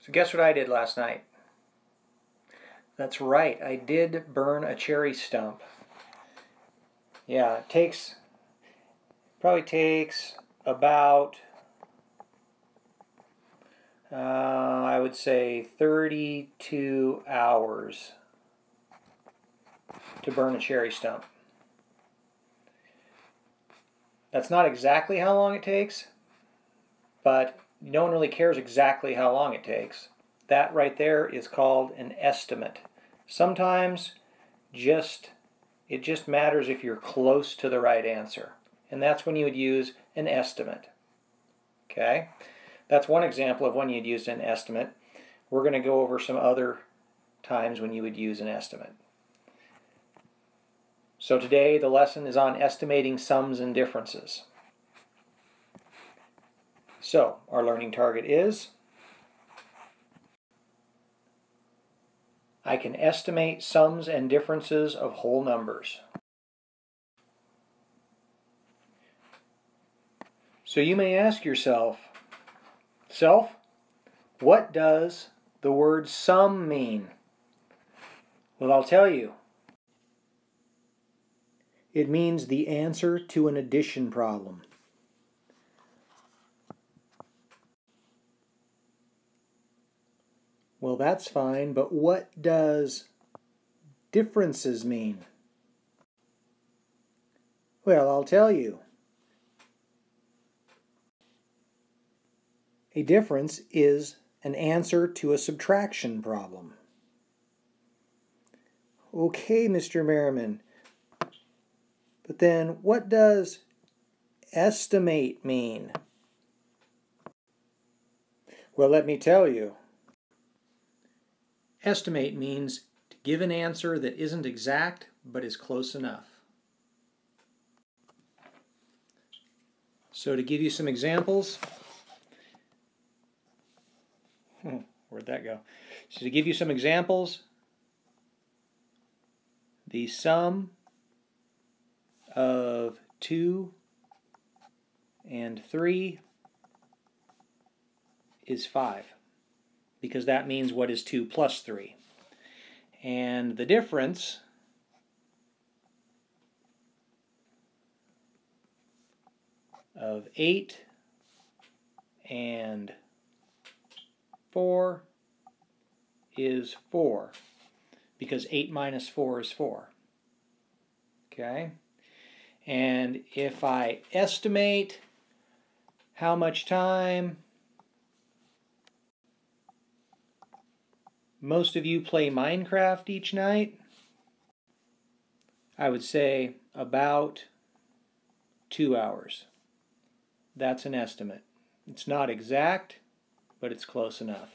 So guess what I did last night? That's right, I did burn a cherry stump. Yeah, it probably takes about, I would say 32 hours to burn a cherry stump. That's not exactly how long it takes, but no one really cares exactly how long it takes. That right there is called an estimate. Sometimes it just matters if you're close to the right answer. And that's when you would use an estimate. Okay? That's one example of when you'd use an estimate. We're going to go over some other times when you would use an estimate. So today the lesson is on estimating sums and differences. So our learning target is I can estimate sums and differences of whole numbers. So you may ask yourself, what does the word sum mean? Well, I'll tell you. It means the answer to an addition problem. Well, that's fine, but what does differences mean? Well, I'll tell you. A difference is an answer to a subtraction problem. Okay, Mr. Merriman. But then what does estimate mean? Well, let me tell you. Estimate means to give an answer that isn't exact but is close enough. So to give you some examples, where'd that go? So to give you some examples, the sum of 2 and 3 is 5, because that means what is 2 plus 3. And the difference of 8 and 4 is 4, because 8 minus 4 is 4. Okay? And if I estimate how much time most of you play Minecraft each night, I would say about 2 hours. That's an estimate. It's not exact, but it's close enough.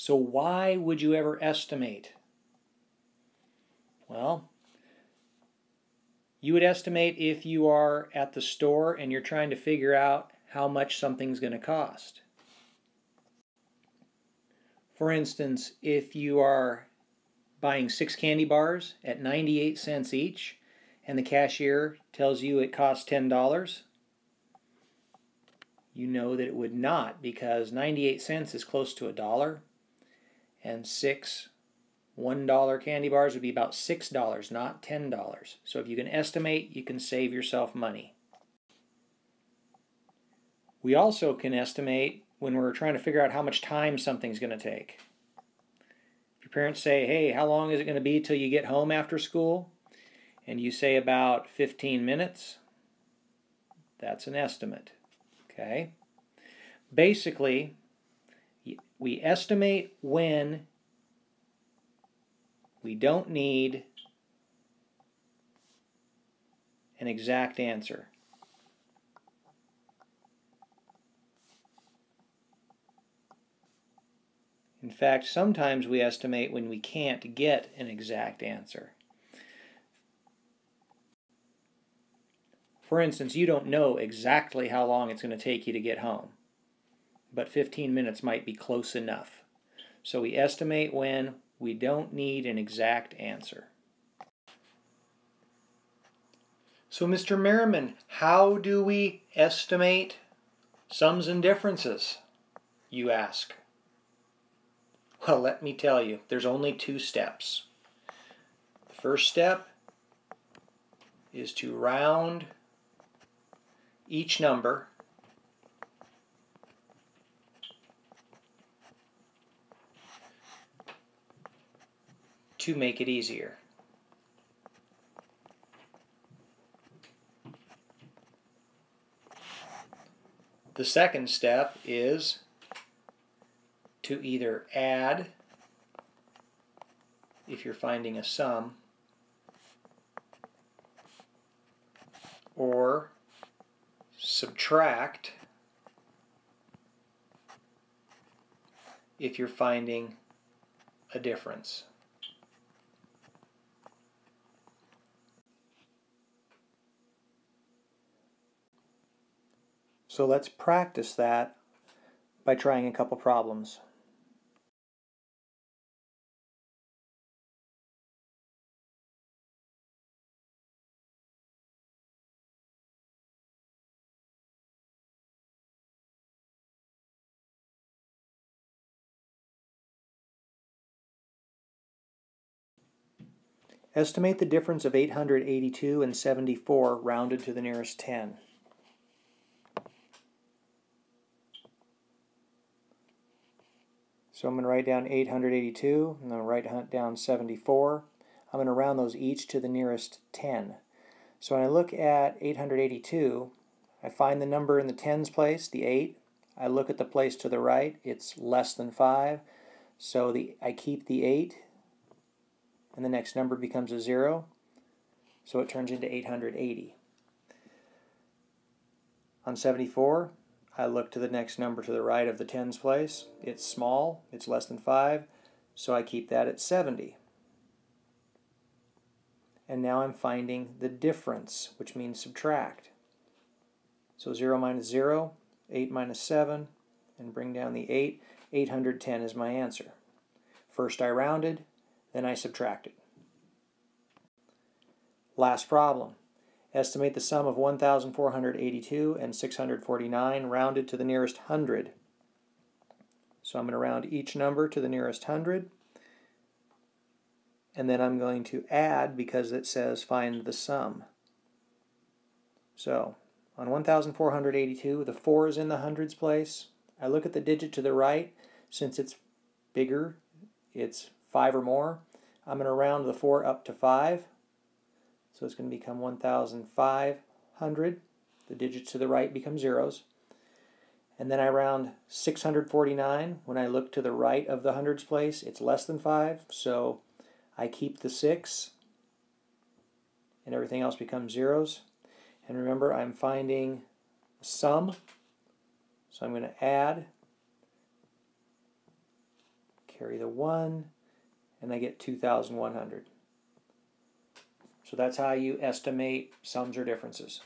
So why would you ever estimate? Well, you would estimate if you are at the store and you're trying to figure out how much something's going to cost. For instance, if you are buying 6 candy bars at 98 cents each and the cashier tells you it costs $10, you know that it would not, because 98 cents is close to $1, and 6 $1 candy bars would be about $6, not $10. So if you can estimate, you can save yourself money. We also can estimate when we're trying to figure out how much time something's going to take. If your parents say, hey, how long is it going to be till you get home after school? And you say about 15 minutes, that's an estimate. Okay? Basically, we estimate when we don't need an exact answer. In fact, sometimes we estimate when we can't get an exact answer. For instance, you don't know exactly how long it's going to take you to get home, but 15 minutes might be close enough. So we estimate when we don't need an exact answer. So Mr. Merriman, how do we estimate sums and differences, you ask? Well, let me tell you, there's only 2 steps. The first step is to round each number to make it easier. The second step is to either add, if you're finding a sum, or subtract if you're finding a difference. So let's practice that by trying a couple problems. Estimate the difference of 882 and 74 rounded to the nearest 10. So I'm going to write down 882, and I'm going to write down 74. I'm going to round those each to the nearest 10. So when I look at 882, I find the number in the tens place, the 8. I look at the place to the right, it's less than 5. So I keep the 8, and the next number becomes a 0. So it turns into 880. On 74, I look to the next number to the right of the tens place. It's small, it's less than 5, so I keep that at 70. And now I'm finding the difference, which means subtract. So 0 minus 0, 8 minus 7, and bring down the 8. 810 is my answer. First I rounded, then I subtracted. Last problem. Estimate the sum of 1,482 and 649 rounded to the nearest 100. So I'm going to round each number to the nearest 100. And then I'm going to add because it says find the sum. So on 1,482, the 4 is in the hundreds place. I look at the digit to the right. Since it's bigger, it's 5 or more, I'm going to round the 4 up to 5. So it's going to become 1,500. The digits to the right become zeros. And then I round 649. When I look to the right of the hundreds place, it's less than 5. So I keep the 6, and everything else becomes zeros. And remember, I'm finding a sum. So I'm going to add. carry the 1, and I get 2,100. So that's how you estimate sums or differences.